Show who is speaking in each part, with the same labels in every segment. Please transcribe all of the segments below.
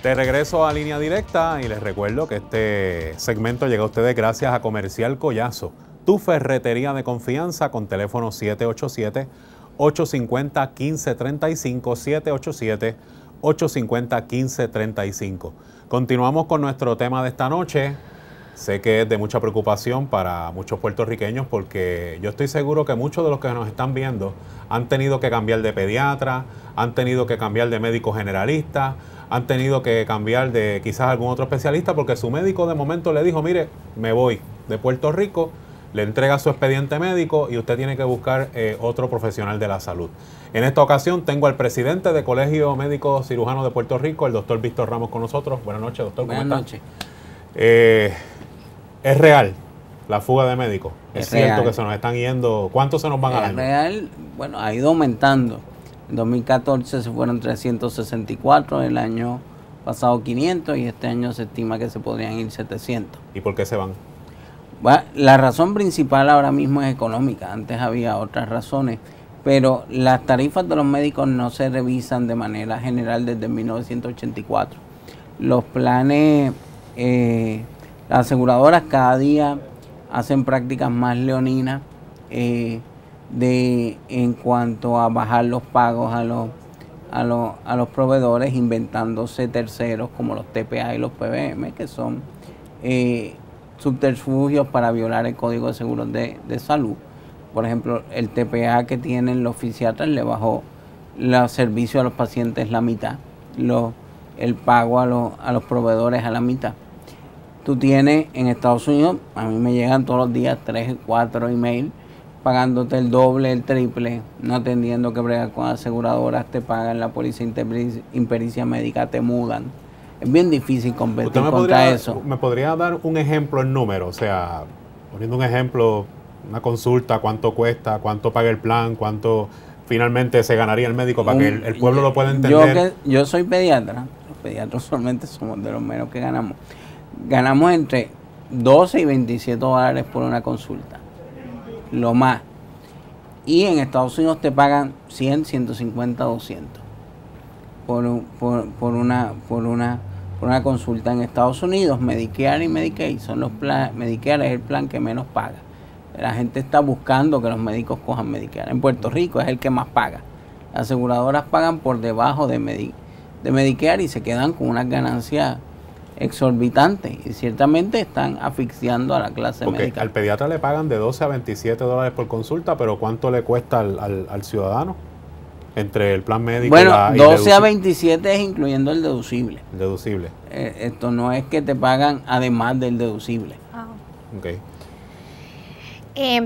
Speaker 1: De regreso a Línea Directa y les recuerdo que este segmento llega a ustedes gracias a Comercial Collazo, tu ferretería de confianza, con teléfono 787-850-1535, 787-850-1535. Continuamos con nuestro tema de esta noche. Sé que es de mucha preocupación para muchos puertorriqueños porque yo estoy seguro que muchos de los que nos están viendo han tenido que cambiar de pediatra, han tenido que cambiar de médico generalista, han tenido que cambiar de quizás algún otro especialista porque su médico de momento le dijo, mire, me voy de Puerto Rico, le entrega su expediente médico y usted tiene que buscar otro profesional de la salud. En esta ocasión tengo al presidente del Colegio Médico Cirujano de Puerto Rico, el doctor Víctor Ramos, con nosotros. Buenas noches, doctor. ¿Cómo está?
Speaker 2: Buenas noches.
Speaker 1: Es real la fuga de médicos. Es cierto
Speaker 2: real.
Speaker 1: Que se nos están yendo. ¿Cuántos se nos van al año?
Speaker 2: Es real, bueno, ha ido aumentando. En 2014 se fueron 364, el año pasado 500 y este año se estima que se podrían ir 700.
Speaker 1: ¿Y por qué se van?
Speaker 2: Bueno, la razón principal ahora mismo es económica. Antes había otras razones, pero las tarifas de los médicos no se revisan de manera general desde 1984. Los planes, las aseguradoras cada día hacen prácticas más leoninas en cuanto a bajar los pagos a los proveedores, inventándose terceros como los TPA y los PBM, que son subterfugios para violar el Código de Seguros de Salud. Por ejemplo, el TPA que tienen los fisiatras le bajó los servicios a los pacientes la mitad, el pago a los proveedores a la mitad. Tú tienes en Estados Unidos, a mí me llegan todos los días 3 o 4 emails pagándote el doble, el triple, no atendiendo que bregar con aseguradoras, te pagan la póliza impericia médica, te mudan. Es bien difícil competir contra eso.
Speaker 1: ¿Me podría dar un ejemplo en número? O sea, poniendo un ejemplo, una consulta, cuánto cuesta, cuánto paga el plan, cuánto finalmente se ganaría el médico para que el pueblo lo pueda entender.
Speaker 2: Yo soy pediatra, los pediatras solamente somos de los menos que ganamos. Ganamos entre 12 y 27 dólares por una consulta, lo más. Y en Estados Unidos te pagan 100, 150, 200 por una consulta. En Estados Unidos, Medicare y Medicaid son los planes. Medicare es el plan que menos paga. La gente está buscando que los médicos cojan Medicare. En Puerto Rico es el que más paga. Las aseguradoras pagan por debajo de Medicare y se quedan con unas ganancias exorbitantes y ciertamente están asfixiando a la clase médica.
Speaker 1: Al pediatra le pagan de 12 a 27 dólares por consulta, pero ¿cuánto le cuesta al ciudadano entre el plan médico y el
Speaker 2: 12 a 27 es incluyendo el deducible.
Speaker 1: El deducible.
Speaker 2: Esto no es que te pagan además del deducible.
Speaker 1: Okay.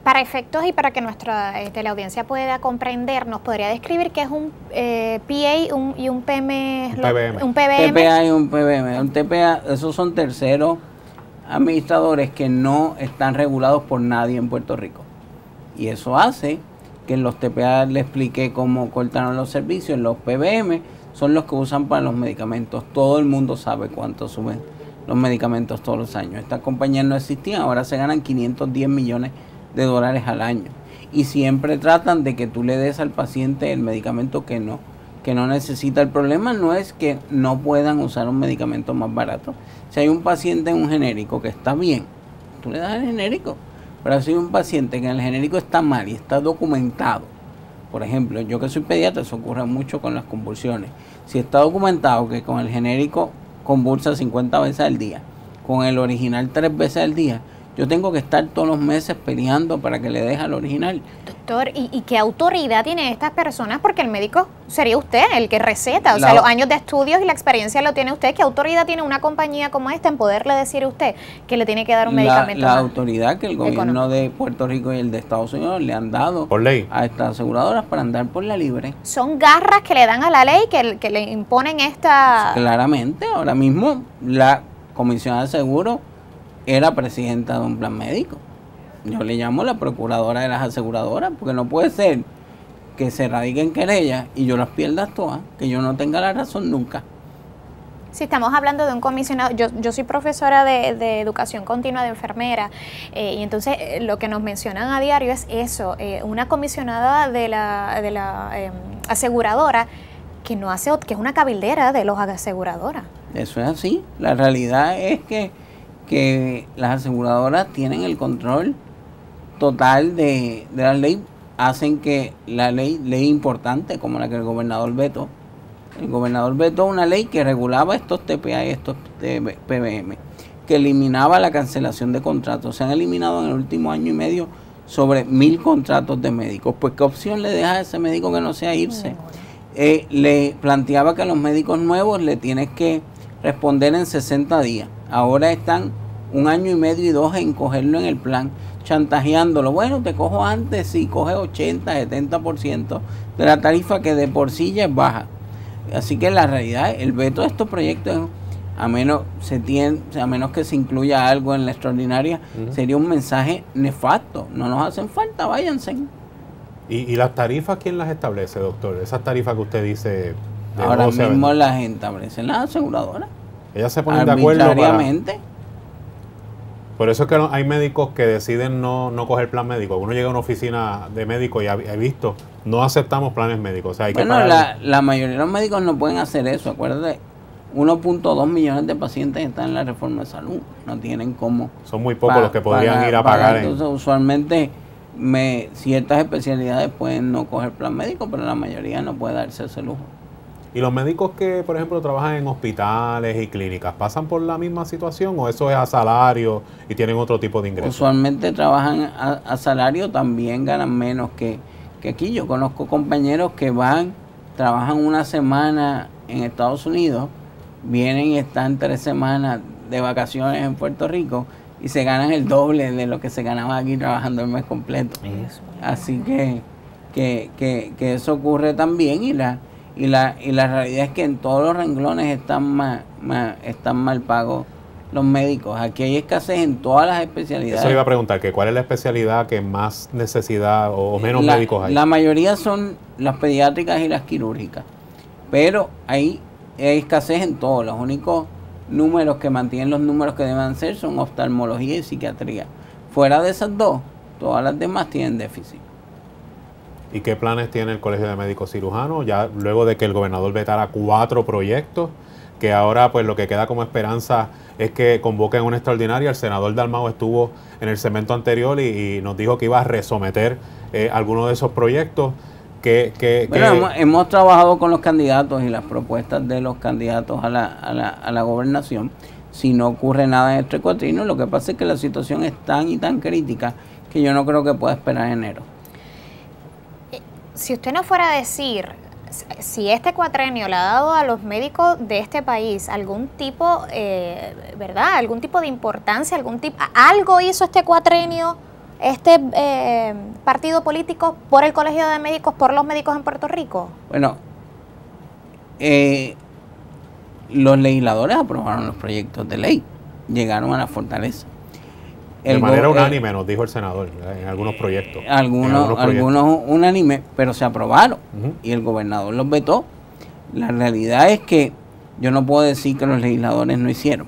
Speaker 3: Para efectos y para que nuestra teleaudiencia pueda comprender, ¿nos podría describir qué es un PA y un PBM?
Speaker 2: Un TPA y un PBM. Un TPA, esos son terceros administradores que no están regulados por nadie en Puerto Rico. Y eso hace que en los TPA le expliqué cómo cortaron los servicios. Los PBM son los que usan para los medicamentos. Todo el mundo sabe cuánto suben los medicamentos todos los años. Estas compañías no existían, ahora se ganan 510 millones de dólares al año. Y siempre tratan de que tú le des al paciente el medicamento que no necesita. El problema no es que no puedan usar un medicamento más barato. Si hay un paciente en un genérico que está bien, tú le das el genérico. Pero si hay un paciente que en el genérico está mal y está documentado, por ejemplo, yo que soy pediatra, eso ocurre mucho con las convulsiones. Si está documentado que con el genérico convulsa 50 veces al día, con el original 3 veces al día, yo tengo que estar todos los meses peleando para que le deje al original.
Speaker 3: Doctor, ¿y qué autoridad tienen estas personas? Porque el médico sería usted el que receta, o sea, los años de estudios y la experiencia lo tiene usted. ¿Qué autoridad tiene una compañía como esta en poderle decir a usted que le tiene que dar un medicamento?
Speaker 2: La autoridad que el gobierno de Puerto Rico y el de Estados Unidos le han dado
Speaker 1: por ley
Speaker 2: a estas aseguradoras para andar por la libre.
Speaker 3: Son garras que le dan a la ley, que le imponen esta...
Speaker 2: Claramente, ahora mismo la Comisión de Seguros era presidenta de un plan médico. Yo le llamo la procuradora de las aseguradoras, porque no puede ser que se radiquen querellas y yo las pierda todas, que yo no tenga la razón nunca.
Speaker 3: Si estamos hablando de un comisionado, yo soy profesora de educación continua de enfermera, y entonces lo que nos mencionan a diario es eso, una comisionada de la aseguradora que no hace, que es una cabildera de los aseguradoras.
Speaker 2: Eso es así. La realidad es que las aseguradoras tienen el control total de la ley, hacen que la ley importante como la que el gobernador vetó una ley que regulaba estos TPA y estos PBM, que eliminaba la cancelación de contratos. Se han eliminado en el último año y medio sobre 1,000 contratos de médicos. Pues ¿qué opción le deja a ese médico que no sea irse? Le planteaba que a los médicos nuevos le tienes que responder en 60 días. Ahora están 1 año y medio y 2 en cogerlo en el plan, chantajeándolo. Bueno, te cojo antes si coges 80, 70% de la tarifa, que de por sí ya es baja. Así que la realidad, el veto de estos proyectos, a menos que se incluya algo en la extraordinaria, sería un mensaje nefasto. No nos hacen falta, váyanse.
Speaker 1: ¿Y las tarifas quién las establece, doctor? Esas tarifas que usted dice...
Speaker 2: Ahora mismo las establecen las aseguradoras.
Speaker 1: Ellas se ponen de acuerdo
Speaker 2: arbitrariamente.
Speaker 1: Por eso es que hay médicos que deciden no coger plan médico. Uno llega a una oficina de médico y he visto, no aceptamos planes médicos. O sea, hay que pagar.
Speaker 2: La mayoría de los médicos no pueden hacer eso. Acuérdate, 1.2 millones de pacientes están en la reforma de salud. No tienen cómo.
Speaker 1: Son muy pocos los que podrían ir a pagar.
Speaker 2: Entonces, usualmente, ciertas especialidades pueden no coger plan médico, pero la mayoría no puede darse ese lujo.
Speaker 1: ¿Y los médicos que, por ejemplo, trabajan en hospitales y clínicas, pasan por la misma situación o eso es a salario y tienen otro tipo de ingresos?
Speaker 2: Usualmente trabajan a salario, también ganan menos que aquí. Yo conozco compañeros que trabajan 1 semana en Estados Unidos, vienen y están 3 semanas de vacaciones en Puerto Rico y se ganan el doble de lo que se ganaba aquí trabajando el mes completo. Así que eso ocurre también y la realidad es que en todos los renglones están mal pagos los médicos. Aquí hay escasez en todas las especialidades.
Speaker 1: Eso iba a preguntar, que ¿cuál es la especialidad que más necesidad o menos médicos hay?
Speaker 2: La mayoría son las pediátricas y las quirúrgicas, pero hay escasez en todos. Los únicos números que mantienen los números que deben ser son oftalmología y psiquiatría. Fuera de esas dos, todas las demás tienen déficit.
Speaker 1: ¿Y qué planes tiene el Colegio de Médicos Cirujanos? Ya luego de que el gobernador vetara 4 proyectos, que ahora pues lo que queda como esperanza es que convoquen una extraordinaria. El senador Dalmau estuvo en el segmento anterior y nos dijo que iba a resometer algunos de esos proyectos.
Speaker 2: Hemos trabajado con los candidatos y las propuestas de los candidatos a la gobernación. Si no ocurre nada en este cuatrienio, lo que pasa es que la situación es tan y tan crítica que yo no creo que pueda esperar enero.
Speaker 3: Si usted nos fuera a decir si este cuatrenio le ha dado a los médicos de este país algún tipo, ¿verdad? Algún tipo de importancia, algo hizo este cuatrenio, este partido político por el Colegio de Médicos, por los médicos en Puerto Rico.
Speaker 2: Bueno, los legisladores aprobaron los proyectos de ley, llegaron a la fortaleza.
Speaker 1: De manera unánime, nos dijo el senador, en algunos proyectos.
Speaker 2: Algunos unánime, pero se aprobaron y el gobernador los vetó. La realidad es que yo no puedo decir que los legisladores no hicieron,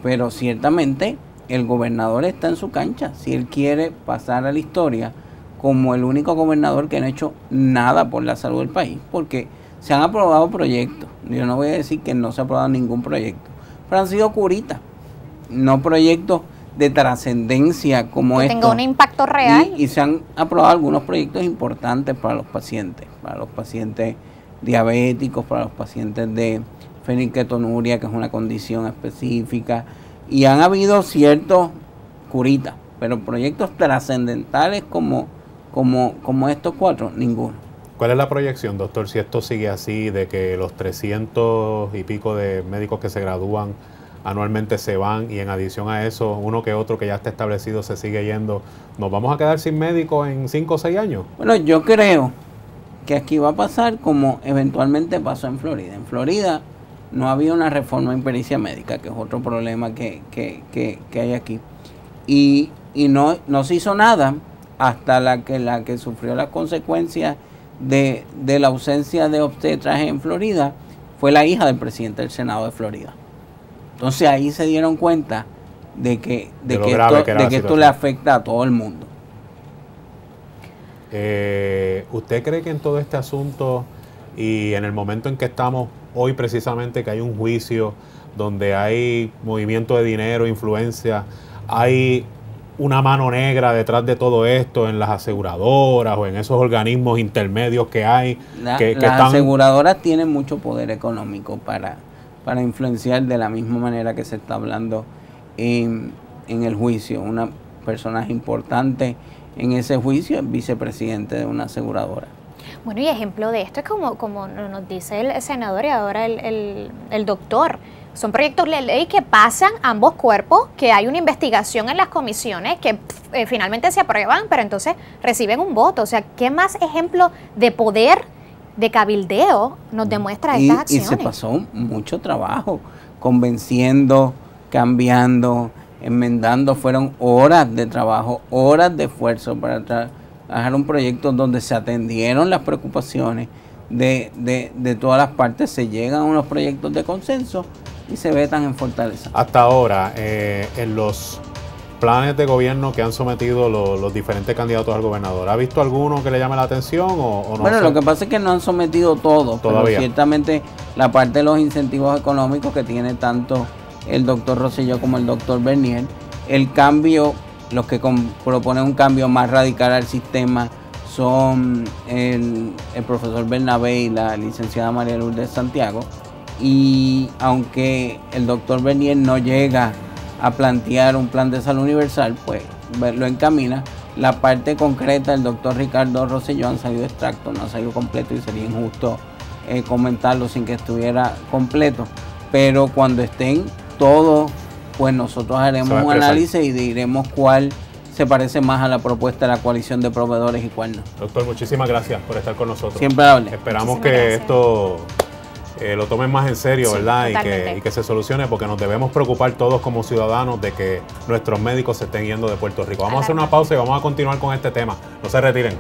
Speaker 2: pero ciertamente el gobernador está en su cancha. Si él quiere pasar a la historia como el único gobernador que no ha hecho nada por la salud del país, porque se han aprobado proyectos. Yo no voy a decir que no se ha aprobado ningún proyecto, pero han sido curitas, no proyectos de trascendencia como
Speaker 3: que tenga un impacto real.
Speaker 2: Y se han aprobado algunos proyectos importantes para los pacientes diabéticos, para los pacientes de fenilketonuria, que es una condición específica, y han habido ciertos curitas, pero proyectos trascendentales como estos 4, ninguno.
Speaker 1: ¿Cuál es la proyección, doctor, si esto sigue así, de que los 300 y pico de médicos que se gradúan anualmente se van y en adición a eso, uno que otro que ya está establecido se sigue yendo? ¿Nos vamos a quedar sin médicos en 5 o 6 años?
Speaker 2: Bueno, yo creo que aquí va a pasar como eventualmente pasó en Florida. En Florida no había una reforma en pericia médica, que es otro problema que hay aquí. Y no se hizo nada hasta la que sufrió las consecuencias de la ausencia de obstetras en Florida fue la hija del presidente del Senado de Florida. Entonces ahí se dieron cuenta de que esto le afecta a todo el mundo.
Speaker 1: ¿Usted cree que en todo este asunto y en el momento en que estamos hoy precisamente, que hay un juicio donde hay movimiento de dinero, influencia, hay una mano negra detrás de todo esto en las aseguradoras o en esos organismos intermedios que hay.
Speaker 2: Las
Speaker 1: están...
Speaker 2: aseguradoras tienen mucho poder económico para influenciar de la misma manera que se está hablando en el juicio. Una personaje importante en ese juicio es vicepresidente de una aseguradora.
Speaker 3: Bueno, y ejemplo de esto es como nos dice el senador y ahora el doctor. Son proyectos de ley que pasan ambos cuerpos, que hay una investigación en las comisiones, que finalmente se aprueban, pero entonces reciben un voto. O sea, ¿qué más ejemplo de poder, de cabildeo nos demuestra estas acciones?
Speaker 2: Y se pasó mucho trabajo, convenciendo, cambiando, enmendando. Fueron horas de trabajo, horas de esfuerzo para trabajar un proyecto donde se atendieron las preocupaciones de todas las partes, se llegan a unos proyectos de consenso y se vetan en Fortaleza.
Speaker 1: Hasta ahora, en los planes de gobierno que han sometido los diferentes candidatos al gobernador, ¿ha visto alguno que le llame la atención o no?
Speaker 2: Bueno, lo que pasa es que no han sometido todo,
Speaker 1: todavía.
Speaker 2: Pero ciertamente la parte de los incentivos económicos que tiene tanto el doctor Rosselló como el doctor Bernier, el cambio, los que proponen un cambio más radical al sistema son el profesor Bernabé y la licenciada María Lourdes Santiago. Y aunque el doctor Bernier no llega a plantear un plan de salud universal, pues lo encamina. La parte concreta del doctor Ricardo Rosselló han salido extractos, no ha salido completo y sería injusto comentarlo sin que estuviera completo. Pero cuando estén todos, pues nosotros haremos un análisis y diremos cuál se parece más a la propuesta de la coalición de proveedores y cuál no.
Speaker 1: Doctor, muchísimas gracias por estar con nosotros.
Speaker 2: Siempre hable.
Speaker 1: Esperamos que esto lo tomen más en serio, sí, ¿verdad? Y que se solucione, porque nos debemos preocupar todos como ciudadanos de que nuestros médicos se estén yendo de Puerto Rico. Vamos a hacer una pausa y vamos a continuar con este tema. No se retiren.